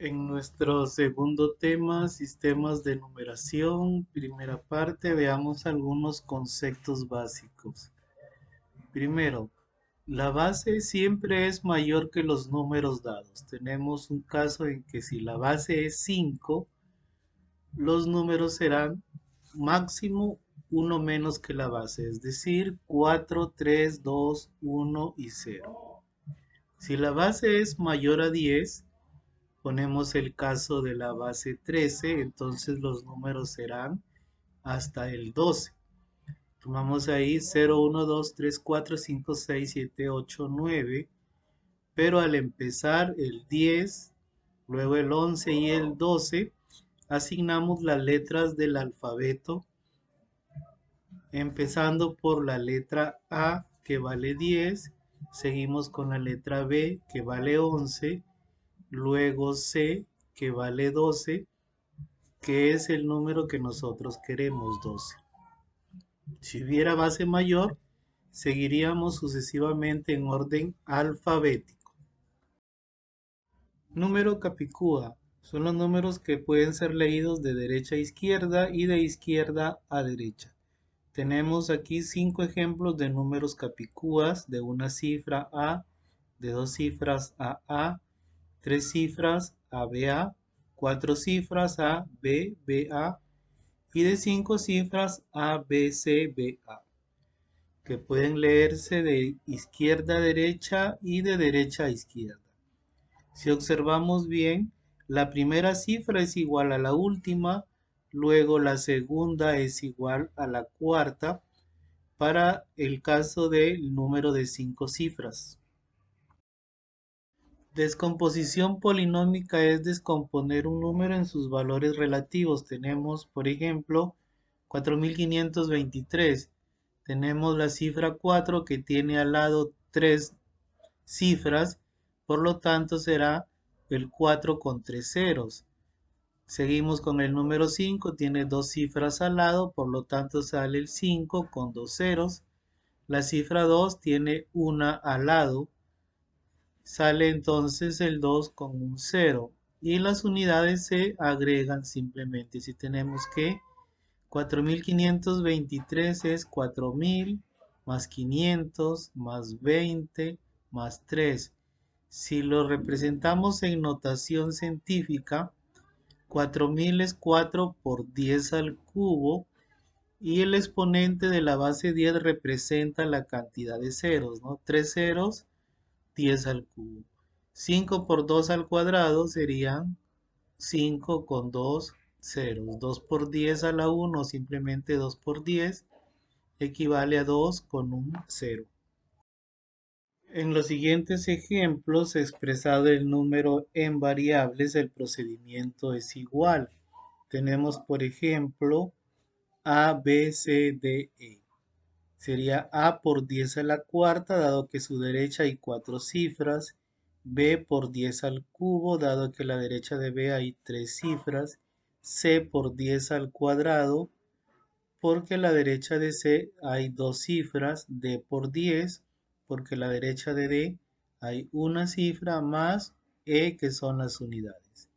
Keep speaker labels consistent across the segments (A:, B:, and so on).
A: En nuestro segundo tema, sistemas de numeración, primera parte, veamos algunos conceptos básicos. Primero, la base siempre es mayor que los números dados. Tenemos un caso en que si la base es 5, los números serán máximo uno menos que la base, es decir, 4, 3, 2, 1 y 0. Si la base es mayor a 10, ponemos el caso de la base 13, entonces los números serán hasta el 12. Tomamos ahí 0, 1, 2, 3, 4, 5, 6, 7, 8, 9, pero al empezar el 10, luego el 11 y el 12, asignamos las letras del alfabeto, empezando por la letra A, que vale 10, seguimos con la letra B, que vale 11, luego C, que vale 12, que es el número que nosotros queremos, 12. Si hubiera base mayor, seguiríamos sucesivamente en orden alfabético. Número capicúa. Son los números que pueden ser leídos de derecha a izquierda y de izquierda a derecha. Tenemos aquí 5 ejemplos de números capicúas de una cifra A, de 2 cifras AA, 3 cifras ABA, 4 cifras ABBA y de 5 cifras ABCBA, que pueden leerse de izquierda a derecha y de derecha a izquierda. Si observamos bien, la primera cifra es igual a la última, luego la segunda es igual a la cuarta, para el caso del número de 5 cifras. Descomposición polinómica es descomponer un número en sus valores relativos. Tenemos, por ejemplo, 4523. Tenemos la cifra 4 que tiene al lado 3 cifras, por lo tanto será el 4 con 3 ceros. Seguimos con el número 5, tiene 2 cifras al lado, por lo tanto sale el 5 con 2 ceros. La cifra 2 tiene una al lado, sale entonces el 2 con un 0 y las unidades se agregan simplemente. Si tenemos que 4523 es 4000 más 500 más 20 más 3. Si lo representamos en notación científica, 4000 es 4 por 10 al cubo y el exponente de la base 10 representa la cantidad de ceros, ¿no? 3 ceros, 10 al cubo. 5 por 2 al cuadrado serían 5 con 2 ceros. 2 por 10 a la 1, simplemente 2 por 10, equivale a 2 con un 0. En los siguientes ejemplos, expresado el número en variables, el procedimiento es igual. Tenemos, por ejemplo, A, B, C, D, E. Sería A por 10 a la cuarta, dado que a su derecha hay 4 cifras. B por 10 al cubo, dado que a la derecha de B hay 3 cifras. C por 10 al cuadrado, porque a la derecha de C hay 2 cifras. D por 10, porque a la derecha de D hay una cifra más E, que son las unidades.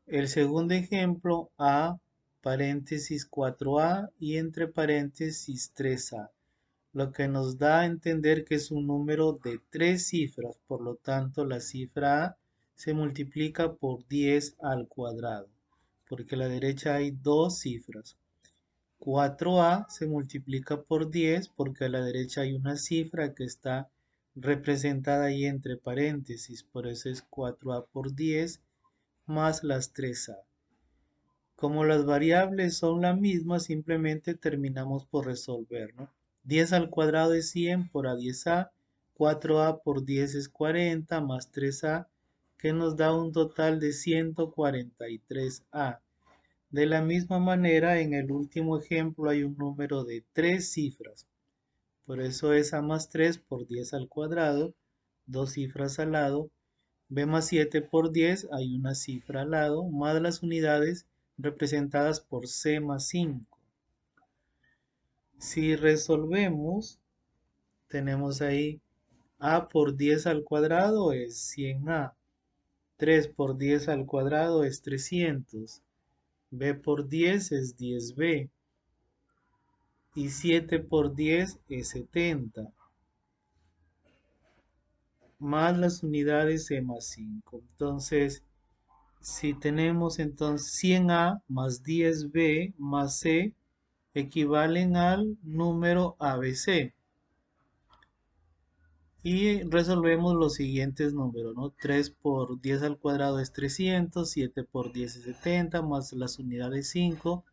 A: El segundo ejemplo, A paréntesis 4A y entre paréntesis 3A, lo que nos da a entender que es un número de 3 cifras, por lo tanto la cifra A se multiplica por 10 al cuadrado, porque a la derecha hay 2 cifras. 4A se multiplica por 10 porque a la derecha hay una cifra que está representada ahí entre paréntesis, por eso es 4A por 10 más las 3A. Como las variables son la misma, simplemente terminamos por resolver, ¿no? 10 al cuadrado es 100 por A10A, 4A por 10 es 40 más 3A, que nos da un total de 143A. De la misma manera, en el último ejemplo hay un número de 3 cifras. Por eso es A más 3 por 10 al cuadrado, 2 cifras al lado. B más 7 por 10, hay una cifra al lado, más las unidades representadas por C más 5. Si resolvemos, tenemos ahí A por 10 al cuadrado es 100A. 3 por 10 al cuadrado es 300. B por 10 es 10b. Y 7 por 10 es 70. Más las unidades C más 5. Entonces, si tenemos entonces 100A más 10B más C equivalen al número ABC. Y resolvemos los siguientes números, ¿no? 3 por 10 al cuadrado es 300, 7 por 10 es 70, más las unidades 5,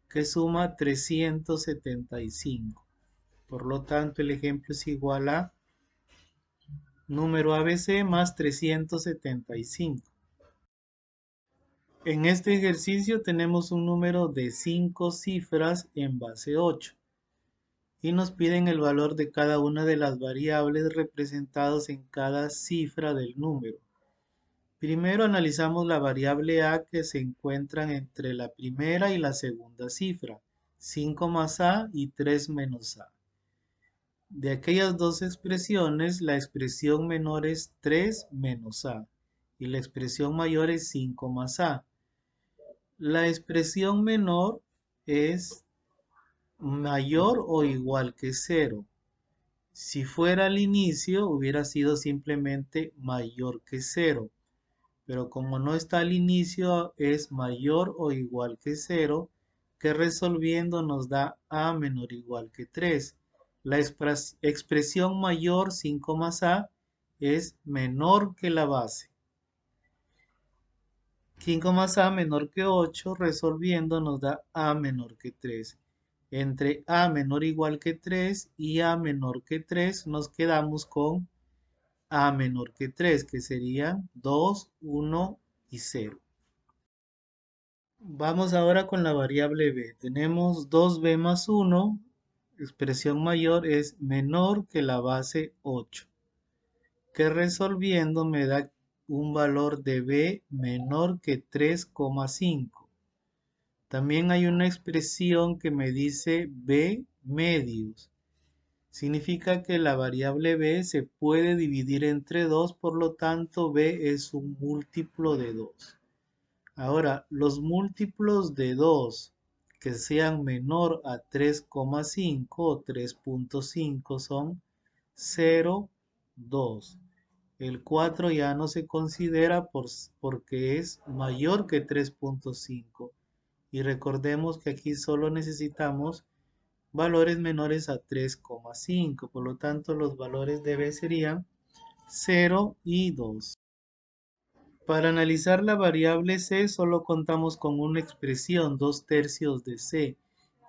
A: que suma 375. Por lo tanto, el ejemplo es igual a número ABC más 375. En este ejercicio tenemos un número de 5 cifras en base 8 y nos piden el valor de cada una de las variables representadas en cada cifra del número. Primero analizamos la variable A que se encuentra entre la primera y la segunda cifra, 5 más A y 3 menos A. De aquellas dos expresiones, la expresión menor es 3 menos A y la expresión mayor es 5 más A. La expresión menor es mayor o igual que 0. Si fuera al inicio, hubiera sido simplemente mayor que 0. Pero como no está al inicio, es mayor o igual que 0, que resolviendo nos da A menor o igual que 3. La expresión mayor 5 más A es menor que la base. 5 más A menor que 8, resolviendo nos da A menor que 3. Entre A menor o igual que 3 y A menor que 3 nos quedamos con A menor que 3, que serían 2, 1 y 0. Vamos ahora con la variable b. Tenemos 2b más 1, expresión mayor es menor que la base 8, que resolviendo me da un valor de b menor que 3,5. También hay una expresión que me dice b medios. Significa que la variable b se puede dividir entre 2, por lo tanto b es un múltiplo de 2. Ahora, los múltiplos de 2 que sean menor a 3,5 o 3,5 son 0, 2. El 4 ya no se considera porque es mayor que 3,5. Y recordemos que aquí solo necesitamos valores menores a 3,5. Por lo tanto, los valores de b serían 0 y 2. Para analizar la variable c solo contamos con una expresión 2/3 de c,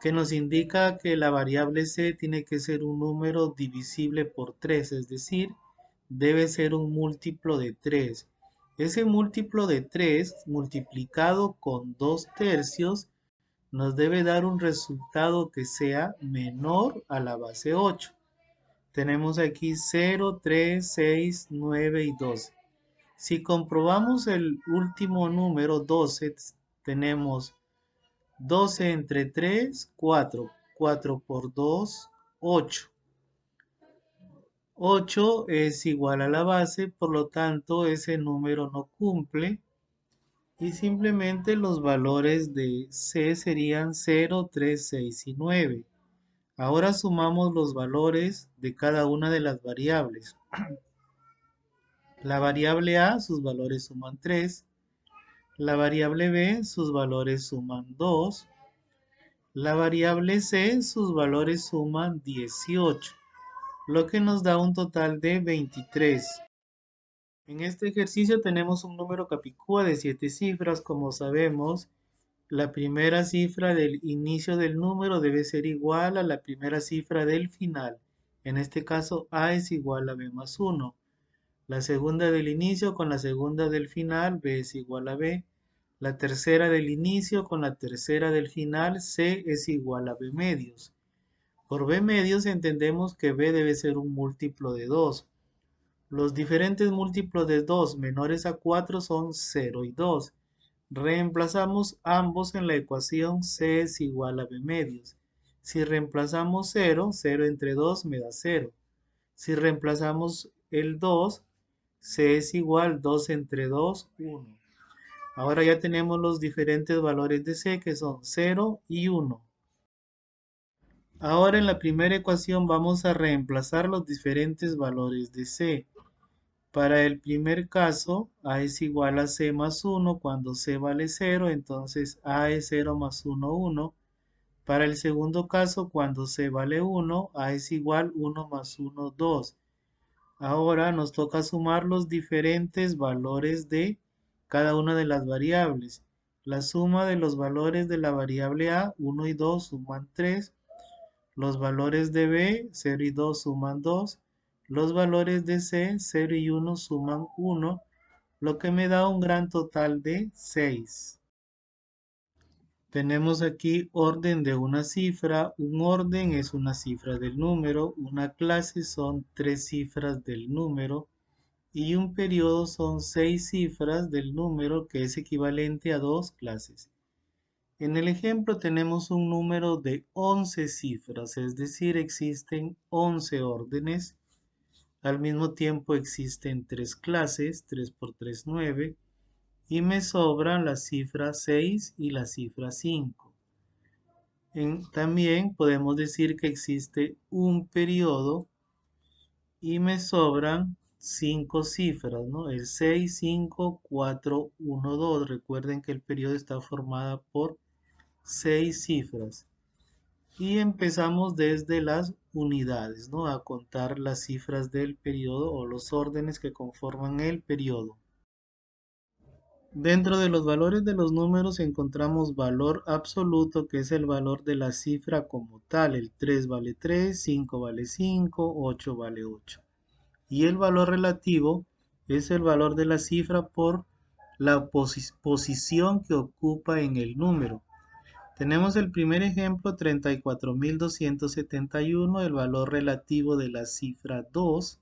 A: que nos indica que la variable c tiene que ser un número divisible por 3, es decir, debe ser un múltiplo de 3. Ese múltiplo de 3 multiplicado con 2/3 nos debe dar un resultado que sea menor a la base 8. Tenemos aquí 0, 3, 6, 9 y 12. Si comprobamos el último número 12, tenemos 12 entre 3, 4. 4 por 2, 8. 8 es igual a la base, por lo tanto ese número no cumple. Y simplemente los valores de C serían 0, 3, 6 y 9. Ahora sumamos los valores de cada una de las variables. La variable A, sus valores suman 3. La variable b, sus valores suman 2. La variable c, sus valores suman 18, lo que nos da un total de 23. En este ejercicio tenemos un número capicúa de 7 cifras. Como sabemos, la primera cifra del inicio del número debe ser igual a la primera cifra del final. En este caso, a es igual a b más 1. La segunda del inicio con la segunda del final, b es igual a b. La tercera del inicio con la tercera del final, C es igual a B medios. Por B medios entendemos que B debe ser un múltiplo de 2. Los diferentes múltiplos de 2 menores a 4 son 0 y 2. Reemplazamos ambos en la ecuación C es igual a B medios. Si reemplazamos 0, 0 entre 2 me da 0. Si reemplazamos el 2, C es igual 2 entre 2, 1. Ahora ya tenemos los diferentes valores de C que son 0 y 1. Ahora en la primera ecuación vamos a reemplazar los diferentes valores de C. Para el primer caso, A es igual a C más 1 cuando C vale 0, entonces A es 0 más 1, 1. Para el segundo caso, cuando C vale 1, A es igual 1 más 1, 2. Ahora nos toca sumar los diferentes valores de cada una de las variables. La suma de los valores de la variable A, 1 y 2 suman 3. Los valores de B, 0 y 2 suman 2. Los valores de C, 0 y 1 suman 1, lo que me da un gran total de 6. Tenemos aquí orden de una cifra. Un orden es una cifra del número. Una clase son 3 cifras del número. Y un periodo son 6 cifras del número, que es equivalente a 2 clases. En el ejemplo tenemos un número de 11 cifras, es decir, existen 11 órdenes. Al mismo tiempo existen 3 clases, 3 por 3, 9, y me sobran la cifra 6 y la cifra 5. También podemos decir que existe un periodo y me sobran 5 cifras, ¿no? El 6, 5, 4, 1, 2. Recuerden que el periodo está formado por 6 cifras. Y empezamos desde las unidades, ¿no? A contar las cifras del periodo o los órdenes que conforman el periodo. Dentro de los valores de los números encontramos valor absoluto, que es el valor de la cifra como tal. El 3 vale 3, 5 vale 5, 8 vale 8. Y el valor relativo es el valor de la cifra por la posición que ocupa en el número. Tenemos el primer ejemplo, 34.271, el valor relativo de la cifra 2.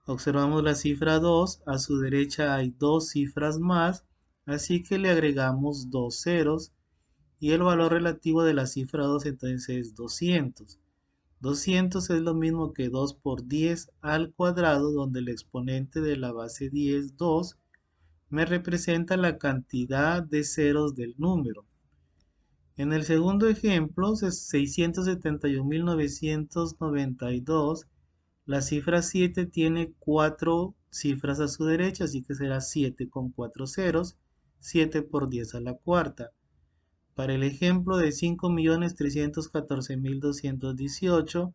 A: Observamos la cifra 2, a su derecha hay dos cifras más, así que le agregamos dos ceros y el valor relativo de la cifra 2 entonces es 200. 200 es lo mismo que 2 por 10 al cuadrado, donde el exponente de la base 10, 2, me representa la cantidad de ceros del número. En el segundo ejemplo, 671.992, la cifra 7 tiene 4 cifras a su derecha, así que será 7 con 4 ceros, 7 por 10 a la cuarta. Para el ejemplo de 5.314.218,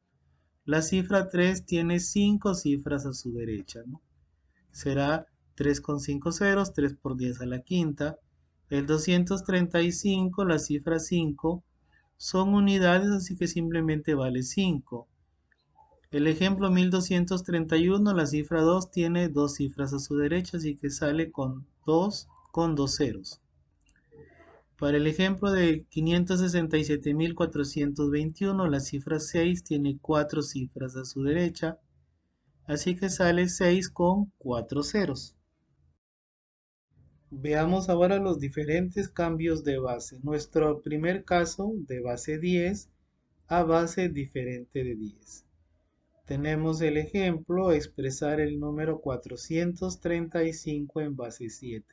A: la cifra 3 tiene 5 cifras a su derecha, ¿no? Será 3 con 5 ceros, 3 por 10 a la quinta. El 235, la cifra 5, son unidades, así que simplemente vale 5. El ejemplo 1231, la cifra 2 tiene 2 cifras a su derecha, así que sale con 2 ceros. Para el ejemplo de 567.421, la cifra 6 tiene 4 cifras a su derecha, así que sale 6 con 4 ceros. Veamos ahora los diferentes cambios de base. Nuestro primer caso de base 10 a base diferente de 10. Tenemos el ejemplo, expresar el número 435 en base 7.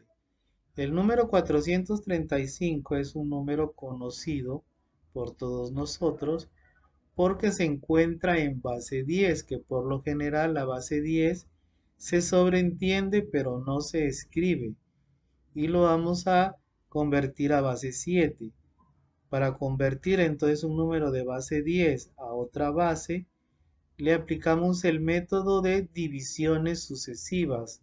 A: El número 435 es un número conocido por todos nosotros porque se encuentra en base 10, que por lo general la base 10 se sobreentiende pero no se escribe. Y lo vamos a convertir a base 7. Para convertir entonces un número de base 10 a otra base, le aplicamos el método de divisiones sucesivas.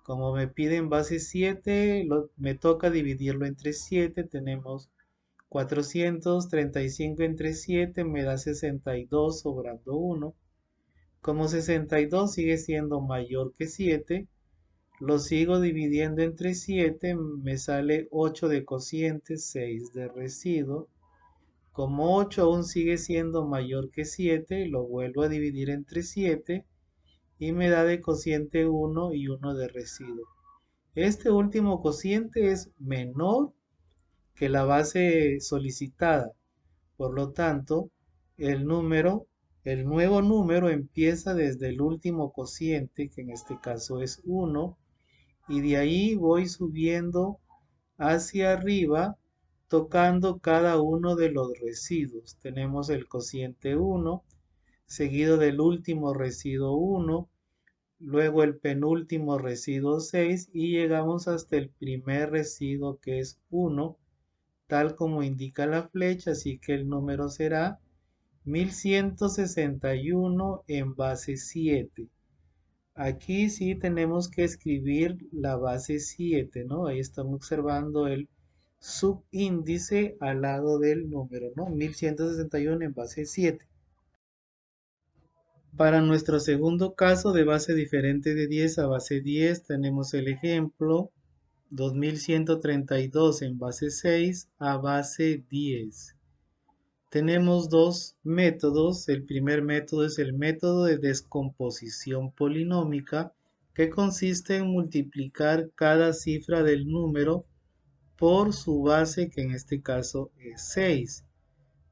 A: Como me piden base 7, me toca dividirlo entre 7. Tenemos 435 entre 7 me da 62 sobrando 1. Como 62 sigue siendo mayor que 7, lo sigo dividiendo entre 7, me sale 8 de cociente, 6 de residuo. Como 8 aún sigue siendo mayor que 7, lo vuelvo a dividir entre 7 y me da de cociente 1 y 1 de residuo. Este último cociente es menor que la base solicitada. Por lo tanto, el número El nuevo número empieza desde el último cociente, que en este caso es 1, y de ahí voy subiendo hacia arriba, tocando cada uno de los residuos. Tenemos el cociente 1, seguido del último residuo 1, luego el penúltimo residuo 6 y llegamos hasta el primer residuo que es 1, tal como indica la flecha, así que el número será 1161 en base 7. Aquí sí tenemos que escribir la base 7, ¿no? Ahí estamos observando el subíndice al lado del número, ¿no? 1161 en base 7. Para nuestro segundo caso de base diferente de 10 a base 10 tenemos el ejemplo 2132 en base 6 a base 10. Tenemos dos métodos. El primer método es el método de descomposición polinómica, que consiste en multiplicar cada cifra del número por su base, que en este caso es 6.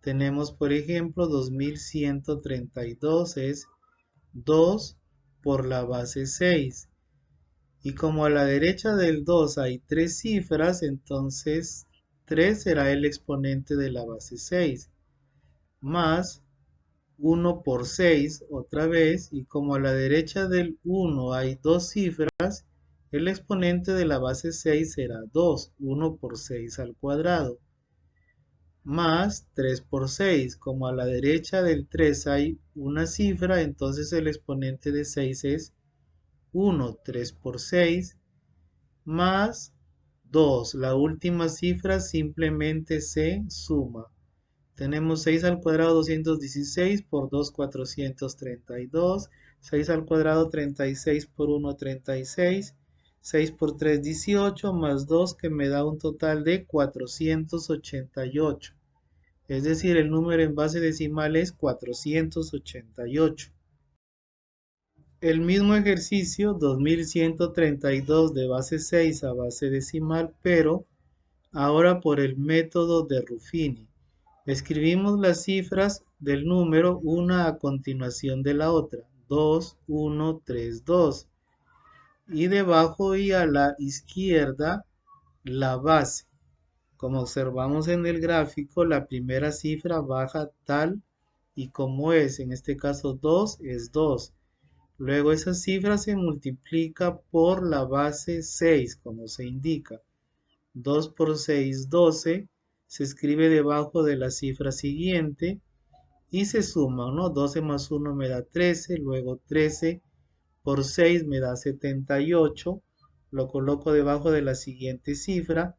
A: Tenemos, por ejemplo, 2132 es 2 por la base 6. Y como a la derecha del 2 hay tres cifras, entonces 3 será el exponente de la base 6. Más 1 por 6 otra vez, y como a la derecha del 1 hay dos cifras, el exponente de la base 6 será 2, 1 por 6 al cuadrado, más 3 por 6, como a la derecha del 3 hay una cifra, entonces el exponente de 6 es 1, 3 por 6, más 2, la última cifra simplemente se suma. Tenemos 6 al cuadrado 216 por 2 432, 6 al cuadrado 36 por 1 36, 6 por 3 18 más 2 que me da un total de 488. Es decir, el número en base decimal es 488. El mismo ejercicio 2132 de base 6 a base decimal, pero ahora por el método de Ruffini. Escribimos las cifras del número una a continuación de la otra, 2, 1, 3, 2. Y debajo y a la izquierda la base. Como observamos en el gráfico, la primera cifra baja tal y como es, en este caso 2 es 2. Luego esa cifra se multiplica por la base 6, como se indica. 2 por 6, 12. Se escribe debajo de la cifra siguiente y se suma, ¿no? 12 más 1 me da 13, luego 13 por 6 me da 78. Lo coloco debajo de la siguiente cifra.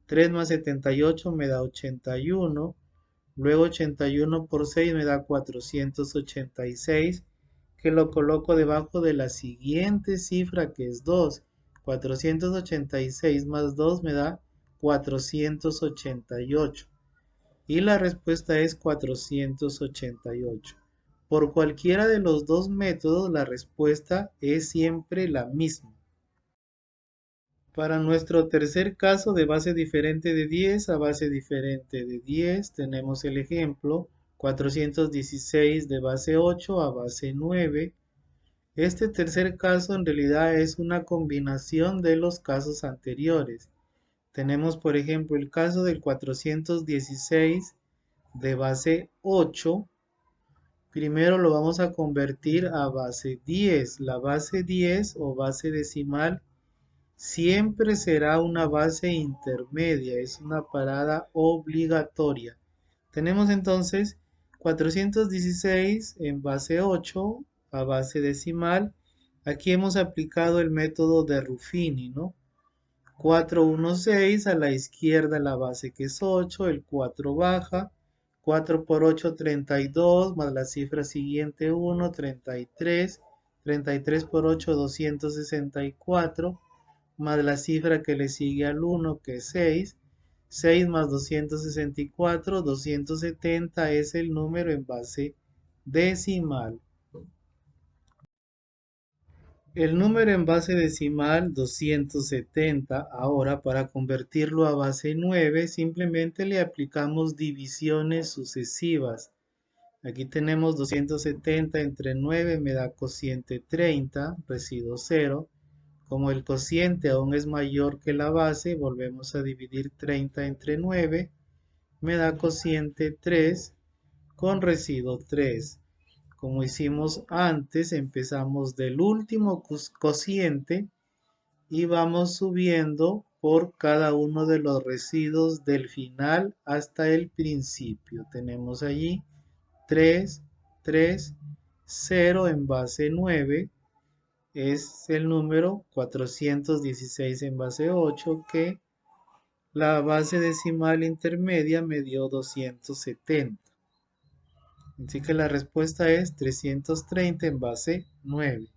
A: 3 más 78 me da 81. Luego 81 por 6 me da 486, que lo coloco debajo de la siguiente cifra que es 2. 486 más 2 me da 488. Y la respuesta es 488. Por cualquiera de los dos métodos, la respuesta es siempre la misma. Para nuestro tercer caso de base diferente de 10 a base diferente de 10, tenemos el ejemplo 416 de base 8 a base 9. Este tercer caso en realidad es una combinación de los casos anteriores. Tenemos, por ejemplo, el caso del 416 de base 8. Primero lo vamos a convertir a base 10. La base 10 o base decimal siempre será una base intermedia, es una parada obligatoria. Tenemos entonces 416 en base 8 a base decimal. Aquí hemos aplicado el método de Ruffini, ¿no? 416 a la izquierda la base que es 8, el 4 baja, 4 por 8 32, más la cifra siguiente 1, 33, 33 por 8 264, más la cifra que le sigue al 1 que es 6, 6 más 264, 270 es el número en base decimal. El número en base decimal 270, ahora para convertirlo a base 9, simplemente le aplicamos divisiones sucesivas. Aquí tenemos 270 entre 9 me da cociente 30, residuo 0. Como el cociente aún es mayor que la base, volvemos a dividir 30 entre 9, me da cociente 3 con residuo 3. Como hicimos antes, empezamos del último cociente y vamos subiendo por cada uno de los residuos del final hasta el principio. Tenemos allí 3, 3, 0 en base 9 es el número 416 en base 8 que la base decimal intermedia me dio 270. Así que la respuesta es 330 en base 9.